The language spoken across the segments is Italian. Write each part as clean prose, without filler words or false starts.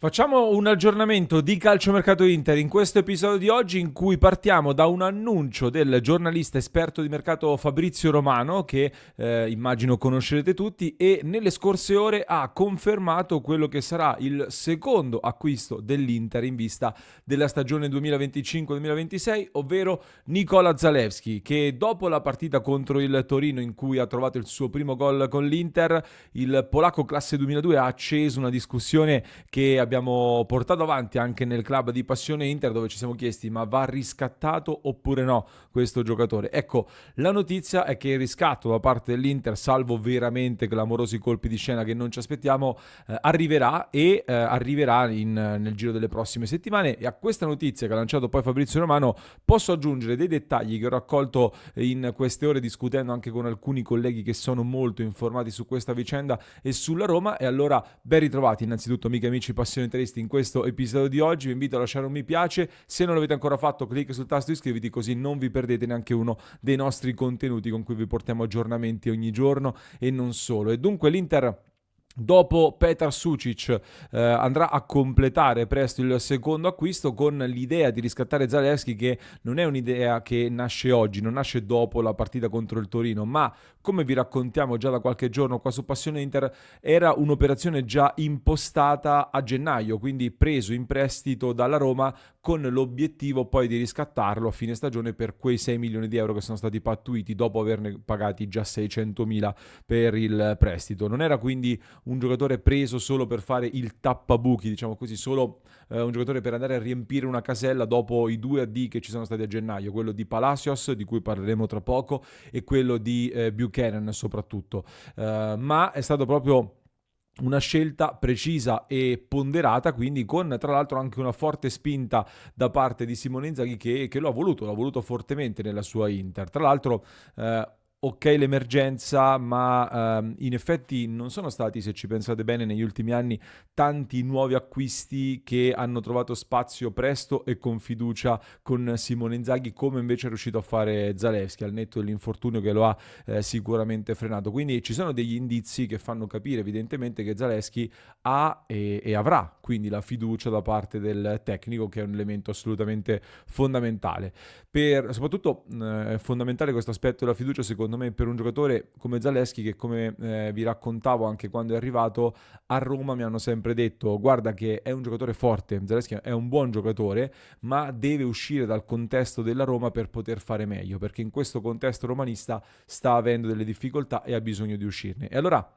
Facciamo un aggiornamento di calciomercato Inter in questo episodio di oggi, in cui partiamo da un annuncio del giornalista esperto di mercato Fabrizio Romano, che immagino conoscerete tutti, e nelle scorse ore ha confermato quello che sarà il secondo acquisto dell'Inter in vista della stagione 2025-2026, ovvero Nicola Zalewski, che dopo la partita contro il Torino, in cui ha trovato il suo primo gol con l'Inter, il polacco classe 2002 ha acceso una discussione che abbiamo portato avanti anche nel club di Passione Inter, dove ci siamo chiesti: ma va riscattato oppure no questo giocatore? Ecco, la notizia è che il riscatto da parte dell'Inter, salvo veramente clamorosi colpi di scena che non ci aspettiamo, arriverà e arriverà nel giro delle prossime settimane. E a questa notizia che ha lanciato poi Fabrizio Romano posso aggiungere dei dettagli che ho raccolto in queste ore, discutendo anche con alcuni colleghi che sono molto informati su questa vicenda e sulla Roma. E allora, ben ritrovati innanzitutto, amiche e amici passioniteristi, in questo episodio di oggi. Vi invito a lasciare un mi piace, se non l'avete ancora fatto clicca sul tasto iscriviti, così non vi perdete neanche uno dei nostri contenuti con cui vi portiamo aggiornamenti ogni giorno e non solo. E dunque l'Inter, dopo Petar Sucic, andrà a completare presto il secondo acquisto, con l'idea di riscattare Zalewski, che non è un'idea che nasce oggi, non nasce dopo la partita contro il Torino, ma come vi raccontiamo già da qualche giorno qua su Passione Inter, era un'operazione già impostata a gennaio, quindi preso in prestito dalla Roma con l'obiettivo poi di riscattarlo a fine stagione per quei 6 milioni di euro che sono stati pattuiti dopo averne pagati già 600 mila per il prestito. Non era quindi un giocatore preso solo per fare il tappabuchi, diciamo così, solo un giocatore per andare a riempire una casella dopo i due addii che ci sono stati a gennaio, quello di Palacios, di cui parleremo tra poco, e quello di Buchanan soprattutto. Ma è stato proprio una scelta precisa e ponderata, quindi con tra l'altro anche una forte spinta da parte di Simone Inzaghi, che l'ha voluto fortemente nella sua Inter. Tra l'altro, ok l'emergenza, ma in effetti non sono stati, se ci pensate bene, negli ultimi anni tanti nuovi acquisti che hanno trovato spazio presto e con fiducia con Simone Inzaghi, come invece è riuscito a fare Zalewski, al netto dell'infortunio che lo ha sicuramente frenato. Quindi ci sono degli indizi che fanno capire evidentemente che Zalewski ha e avrà quindi la fiducia da parte del tecnico, che è un elemento assolutamente fondamentale. Soprattutto è fondamentale questo aspetto della fiducia, secondo me, per un giocatore come Zalewski, che, come vi raccontavo anche quando è arrivato a Roma, mi hanno sempre detto: guarda che è un giocatore forte, Zalewski è un buon giocatore, ma deve uscire dal contesto della Roma per poter fare meglio, perché in questo contesto romanista sta avendo delle difficoltà e ha bisogno di uscirne. E allora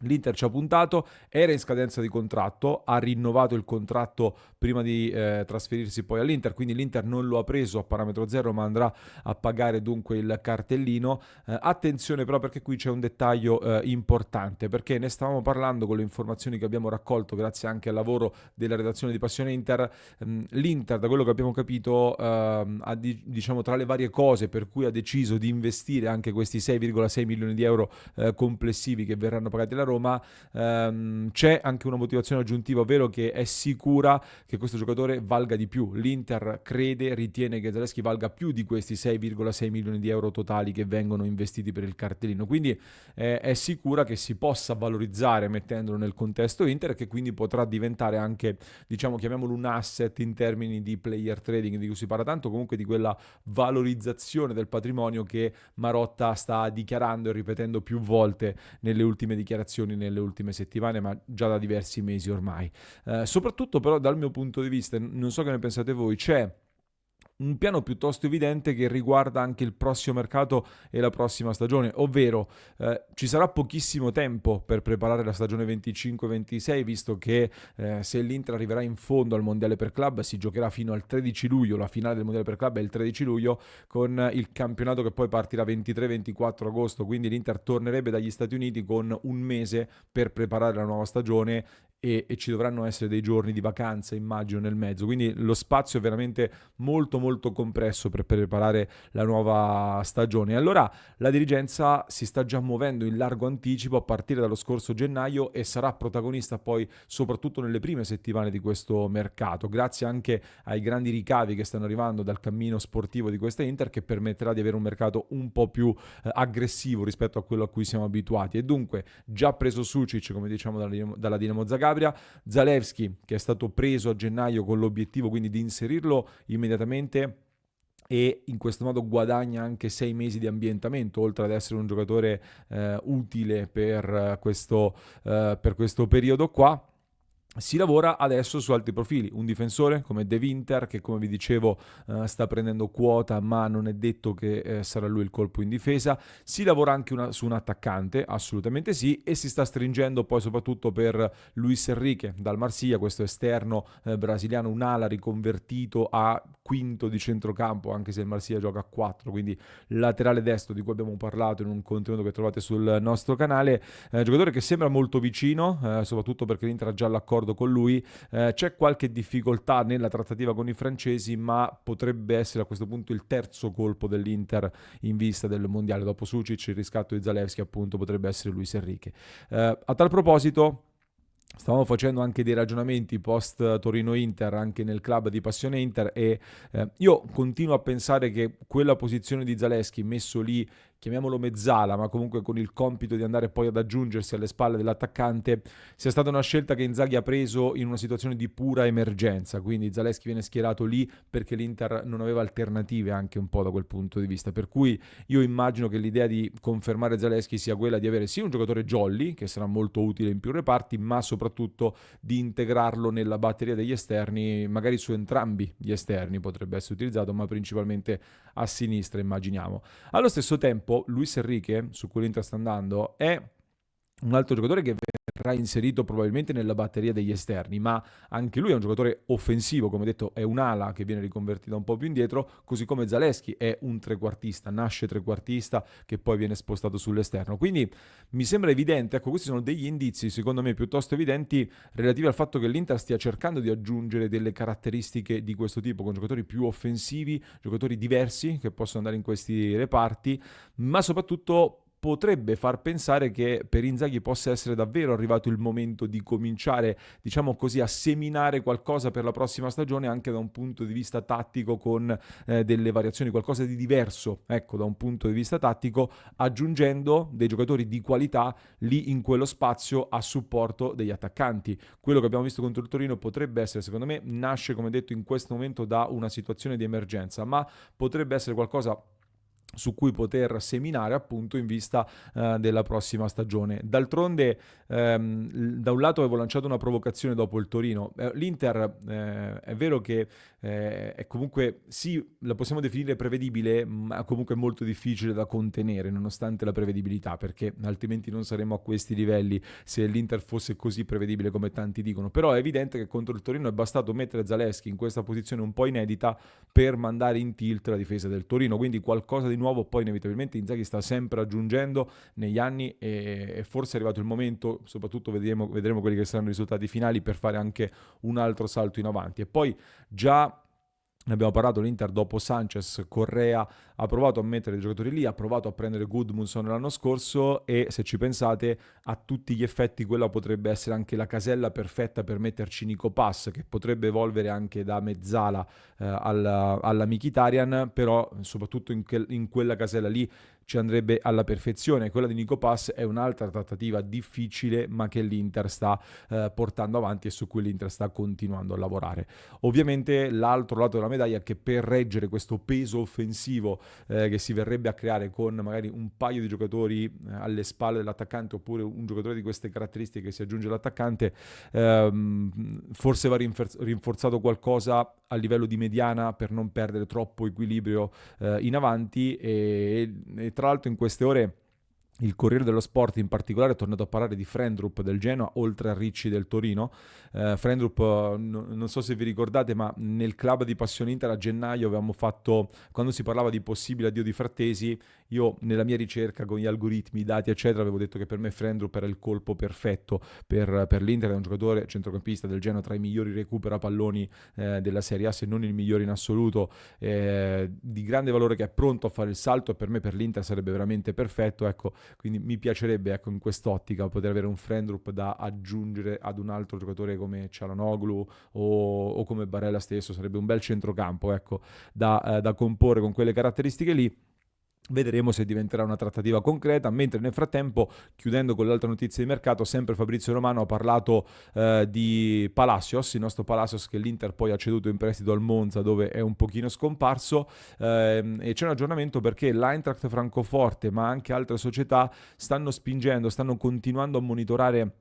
l'Inter ci ha puntato, era in scadenza di contratto, ha rinnovato il contratto prima di trasferirsi poi all'Inter, quindi l'Inter non lo ha preso a parametro zero, ma andrà a pagare dunque il cartellino. Attenzione però, perché qui c'è un dettaglio importante, perché ne stavamo parlando con le informazioni che abbiamo raccolto grazie anche al lavoro della redazione di Passione Inter. L'Inter, da quello che abbiamo capito, diciamo, tra le varie cose per cui ha deciso di investire anche questi 6,6 milioni di euro complessivi che verranno pagati alla Roma, c'è anche una motivazione aggiuntiva, ovvero che è sicura che questo giocatore valga di più. L'Inter ritiene che Zalewski valga più di questi 6,6 milioni di euro totali che vengono investiti per il cartellino, quindi è sicura che si possa valorizzare mettendolo nel contesto Inter, e che quindi potrà diventare anche, diciamo, chiamiamolo un asset in termini di player trading, di cui si parla tanto, comunque di quella valorizzazione del patrimonio che Marotta sta dichiarando e ripetendo più volte nelle ultime dichiarazioni, nelle ultime settimane, ma già da diversi mesi ormai. Soprattutto però, dal mio punto di vista, non so che ne pensate voi, c'è un piano piuttosto evidente che riguarda anche il prossimo mercato e la prossima stagione, ovvero ci sarà pochissimo tempo per preparare la stagione 25-26, visto che se l'Inter arriverà in fondo al Mondiale per Club si giocherà fino al 13 luglio, la finale del Mondiale per Club è il 13 luglio, con il campionato che poi partirà 23-24 agosto, quindi l'Inter tornerebbe dagli Stati Uniti con un mese per preparare la nuova stagione, e ci dovranno essere dei giorni di vacanza, immagino, nel mezzo, quindi lo spazio è veramente molto molto compresso per preparare la nuova stagione. E allora la dirigenza si sta già muovendo in largo anticipo a partire dallo scorso gennaio, e sarà protagonista poi soprattutto nelle prime settimane di questo mercato, grazie anche ai grandi ricavi che stanno arrivando dal cammino sportivo di questa Inter, che permetterà di avere un mercato un po' più aggressivo rispetto a quello a cui siamo abituati. E dunque, già preso Sucic, come diciamo, dalla Dinamo Zagabria, Calabria, Zalewski che è stato preso a gennaio con l'obiettivo quindi di inserirlo immediatamente e in questo modo guadagna anche 6 mesi di ambientamento, oltre ad essere un giocatore utile per questo periodo qua. Si lavora adesso su altri profili, un difensore come De Winter che come vi dicevo sta prendendo quota ma non è detto che sarà lui il colpo in difesa, si lavora anche su un attaccante, assolutamente sì, e si sta stringendo poi soprattutto per Luis Enrique dal Marsiglia, questo esterno brasiliano, un ala riconvertito a quinto di centrocampo anche se il Marsiglia gioca a 4, quindi laterale destro di cui abbiamo parlato in un contenuto che trovate sul nostro canale, giocatore che sembra molto vicino, soprattutto perché l'Inter ha già l'accordo con lui, c'è qualche difficoltà nella trattativa con i francesi, ma potrebbe essere a questo punto il terzo colpo dell'Inter in vista del mondiale. Dopo Sucic, il riscatto di Zalewski appunto potrebbe essere Luis Enrique. A tal proposito stavamo facendo anche dei ragionamenti post Torino-Inter anche nel club di Passione Inter e io continuo a pensare che quella posizione di Zalewski messo lì, chiamiamolo mezzala, ma comunque con il compito di andare poi ad aggiungersi alle spalle dell'attaccante, sia stata una scelta che Inzaghi ha preso in una situazione di pura emergenza, quindi Zalewski viene schierato lì perché l'Inter non aveva alternative anche un po' da quel punto di vista, per cui io immagino che l'idea di confermare Zalewski sia quella di avere sì un giocatore jolly, che sarà molto utile in più reparti, ma soprattutto di integrarlo nella batteria degli esterni, magari su entrambi gli esterni potrebbe essere utilizzato, ma principalmente a sinistra immaginiamo. Allo stesso tempo Luis Enrique, su cui l'Inter sta andando, è un altro giocatore che verrà inserito probabilmente nella batteria degli esterni, ma anche lui è un giocatore offensivo, come detto è un'ala che viene riconvertita un po' più indietro, così come Zalewski è un trequartista, nasce trequartista che poi viene spostato sull'esterno. Quindi mi sembra evidente, ecco questi sono degli indizi secondo me piuttosto evidenti relativi al fatto che l'Inter stia cercando di aggiungere delle caratteristiche di questo tipo, con giocatori più offensivi, giocatori diversi che possono andare in questi reparti, ma soprattutto potrebbe far pensare che per Inzaghi possa essere davvero arrivato il momento di cominciare, diciamo così, a seminare qualcosa per la prossima stagione anche da un punto di vista tattico con delle variazioni, qualcosa di diverso, ecco, da un punto di vista tattico, aggiungendo dei giocatori di qualità lì in quello spazio a supporto degli attaccanti. Quello che abbiamo visto contro il Torino potrebbe essere, secondo me, nasce come detto in questo momento da una situazione di emergenza, ma potrebbe essere qualcosa su cui poter seminare appunto in vista della prossima stagione. D'altronde da un lato avevo lanciato una provocazione dopo il Torino, l'Inter è vero che è comunque sì, la possiamo definire prevedibile, ma comunque molto difficile da contenere nonostante la prevedibilità, perché altrimenti non saremmo a questi livelli se l'Inter fosse così prevedibile come tanti dicono. Però è evidente che contro il Torino è bastato mettere Zalewski in questa posizione un po' inedita per mandare in tilt la difesa del Torino, quindi qualcosa di nuovo poi inevitabilmente Inzaghi sta sempre aggiungendo negli anni e forse è arrivato il momento, soprattutto vedremo quelli che saranno i risultati finali, per fare anche un altro salto in avanti. E poi già ne abbiamo parlato, l'Inter dopo Sanchez, Correa ha provato a mettere i giocatori lì, ha provato a prendere Gudmundsson l'anno scorso e se ci pensate a tutti gli effetti quella potrebbe essere anche la casella perfetta per metterci Nico Pass, che potrebbe evolvere anche da mezzala alla Mkhitaryan, però soprattutto in quella casella lì ci andrebbe alla perfezione. Quella di Nico Pass è un'altra trattativa difficile ma che l'Inter sta portando avanti e su cui l'Inter sta continuando a lavorare. Ovviamente l'altro lato della medaglia è che per reggere questo peso offensivo che si verrebbe a creare con magari un paio di giocatori alle spalle dell'attaccante oppure un giocatore di queste caratteristiche che si aggiunge all'attaccante, forse va rinforzato qualcosa a livello di mediana per non perdere troppo equilibrio in avanti e tra l'altro in queste ore il Corriere dello Sport in particolare è tornato a parlare di Frendrup del Genoa, oltre a Ricci del Torino. Frendrup, non so se vi ricordate, ma nel club di Passione Inter a gennaio avevamo fatto, quando si parlava di possibile addio di Frattesi, io nella mia ricerca con gli algoritmi, i dati eccetera, avevo detto che per me Frendrup era il colpo perfetto per l'Inter, è un giocatore centrocampista del Genoa tra i migliori recupera palloni della Serie A, se non il migliore in assoluto, di grande valore, che è pronto a fare il salto e per me per l'Inter sarebbe veramente perfetto, ecco. Quindi mi piacerebbe, ecco, in quest'ottica poter avere un Frendrup da aggiungere ad un altro giocatore come Çalhanoğlu o come Barella stesso, sarebbe un bel centrocampo, ecco, da comporre con quelle caratteristiche lì. Vedremo se diventerà una trattativa concreta, mentre nel frattempo, chiudendo con le altre notizie di mercato, sempre Fabrizio Romano ha parlato di Palacios, il nostro Palacios che l'Inter poi ha ceduto in prestito al Monza dove è un pochino scomparso, e c'è un aggiornamento perché l'Eintracht Francoforte ma anche altre società stanno spingendo, stanno continuando a monitorare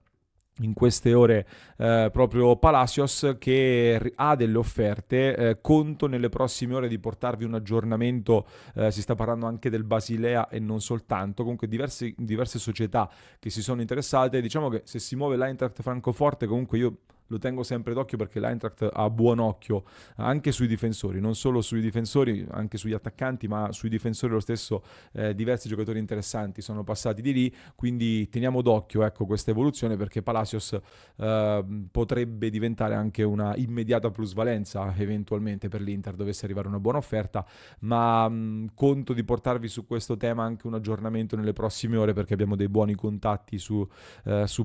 in queste ore proprio Palacios che ha delle offerte. Conto nelle prossime ore di portarvi un aggiornamento, si sta parlando anche del Basilea e non soltanto, comunque diverse società che si sono interessate. Diciamo che se si muove l'Eintracht Francoforte comunque io lo tengo sempre d'occhio perché l'Eintracht ha buon occhio anche sui difensori, non solo sui difensori, anche sugli attaccanti, ma sui difensori lo stesso. Diversi giocatori interessanti sono passati di lì, quindi teniamo d'occhio, ecco, questa evoluzione perché Palacios potrebbe diventare anche una immediata plusvalenza eventualmente per l'Inter dovesse arrivare una buona offerta, ma conto di portarvi su questo tema anche un aggiornamento nelle prossime ore perché abbiamo dei buoni contatti su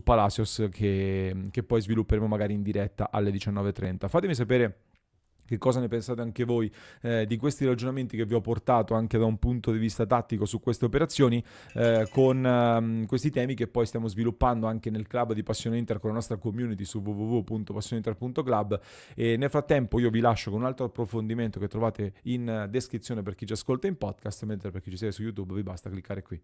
Palacios che poi svilupperemo magari in diretta alle 19:30. Fatemi sapere che cosa ne pensate anche voi di questi ragionamenti che vi ho portato anche da un punto di vista tattico su queste operazioni, con questi temi che poi stiamo sviluppando anche nel club di Passione Inter con la nostra community su www.passioneinter.club. E nel frattempo io vi lascio con un altro approfondimento che trovate in descrizione per chi ci ascolta in podcast, mentre per chi ci segue su YouTube vi basta cliccare qui.